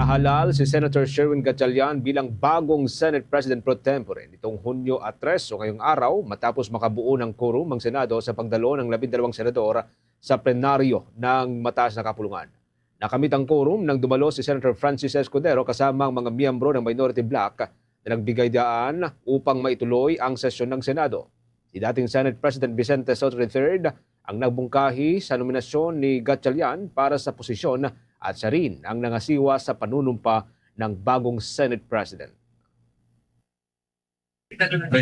Nahalal si Senator Sherwin Gatchalian bilang bagong Senate President pro tempore nitong Hunyo 3 o ngayong araw matapos makabuo ng quorum ang Senado sa pagdalo ng 12 senador sa plenaryo ng mataas na kapulungan. Nakamit ang quorum nang dumalo si Senator Francis Escudero kasama ang mga miyembro ng minority bloc na nagbigay daan upang maituloy ang sesyon ng Senado. Si dating Senate President Vicente Soto III ang nagbungkahi sa nominasyon ni Gatchalian para sa posisyon at siya rin ang nangasiwa sa panunumpa ng bagong Senate President. Hi,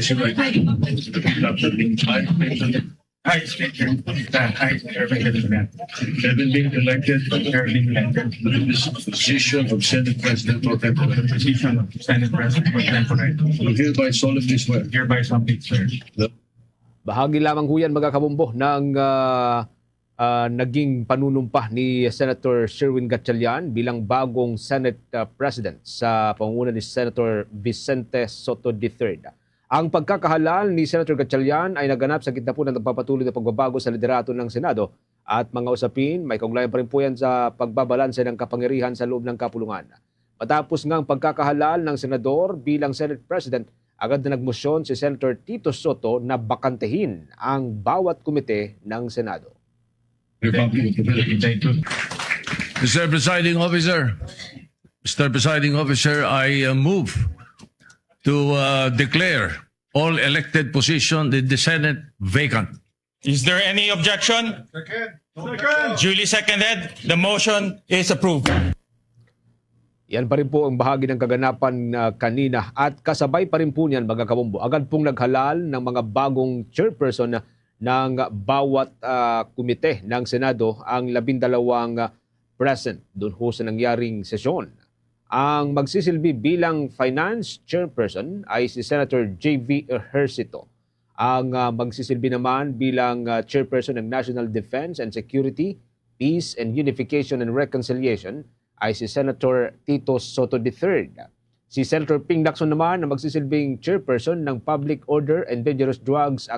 Speaker. Hi, having been elected to this position of Senate President pro tempore, do hereby solemnly swear. Bahagi lamang ho yan mga kabumbo ng naging panunumpa ni Senator Sherwin Gatchalian bilang bagong Senate President sa pangunguna ni Senator Vicente Soto III. Ang pagkakahalal ni Senator Gatchalian ay naganap sa gitna po ng nagpapatuloy na pagbabago sa liderato ng Senado at mga usapin may kaugnayan pa rin po yan sa pagbabalanse ng kapangyarihan sa loob ng kapulungan. Matapos ngang pagkakahalal ng senador bilang Senate President, agad na nagmosyon si Senator Tito Soto na bakantehin ang bawat komite ng Senado. Mr. Presiding Officer, I move to declare all elected positions in the Senate vacant. Is there any objection? Second. Duly seconded. The motion is approved. Yan pa rin po ang bahagi ng kaganapan kanina at kasabay pa rin po niyan mga kabumbo. Agad pong naghalal ng mga bagong chairperson ng bawat komite ng Senado ang 12 present doon ho sa nangyaring sesyon. Ang magsisilbi bilang Finance Chairperson ay si Senator J.V. Ejercito. Ang magsisilbi naman bilang Chairperson ng National Defense and Security, Peace and Unification and Reconciliation ay si Senator Tito Soto III. Si Senator Ping Lacson naman ang magsisilbing Chairperson ng Public Order and Dangerous Drugs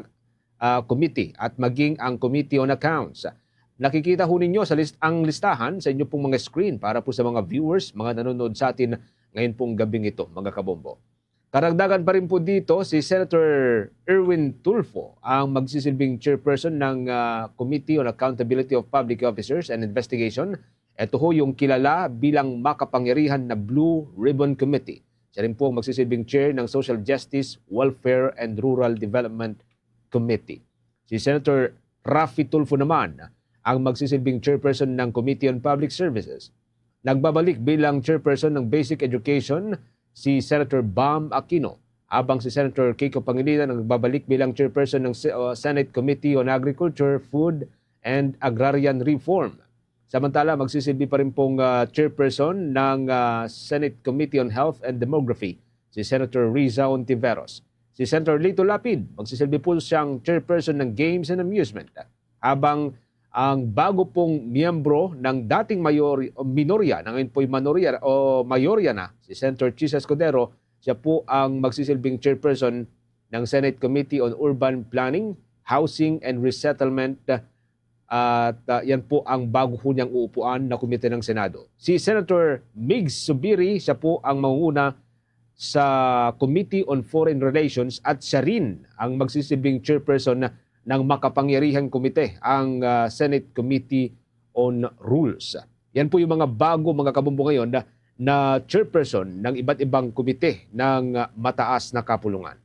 Committee at maging ang Committee on Accounts. Nakikita ho ninyo ang listahan sa inyo pong mga screen para po sa mga viewers, mga nanonood sa atin ngayon pong gabing ito, mga kabombo. Karagdagan pa rin po dito si Senator Erwin Tulfo ang magsisilbing chairperson ng Committee on Accountability of Public Officers and Investigation. Ito ho yung kilala bilang makapangyarihan na Blue Ribbon Committee. Siya rin po ang magsisilbing chair ng Social Justice, Welfare and Rural Development Committee. Si Senator Raffy Tulfo naman ang magsisilbing chairperson ng Committee on Public Services. Nagbabalik bilang chairperson ng Basic Education si Senator Bam Aquino, habang si Senator Kiko Pangilinan ang nagbabalik bilang chairperson ng Senate Committee on Agriculture, Food and Agrarian Reform. Samantala, magsisilbi pa rin pong chairperson ng Senate Committee on Health and Demography si Senator Riza Ontiveros. Si Senator Lito Lapid, magsisilbi po siyang chairperson ng Games and Amusement. Habang ang bago pong miyembro ng dating minorya, na ngayon po'y mayorya na, si Senator Chis Escudero, siya po ang magsisilbing chairperson ng Senate Committee on Urban Planning, Housing and Resettlement. At yan po ang bago po niyang uupuan na komite ng Senado. Si Senator Migs Subiri, siya po ang manguna sa Committee on Foreign Relations at siya rin ang magsisilbing chairperson ng makapangyarihang komite, ang Senate Committee on Rules. Yan po yung mga bago mga kabumbo ngayon na chairperson ng iba't ibang komite ng mataas na kapulungan.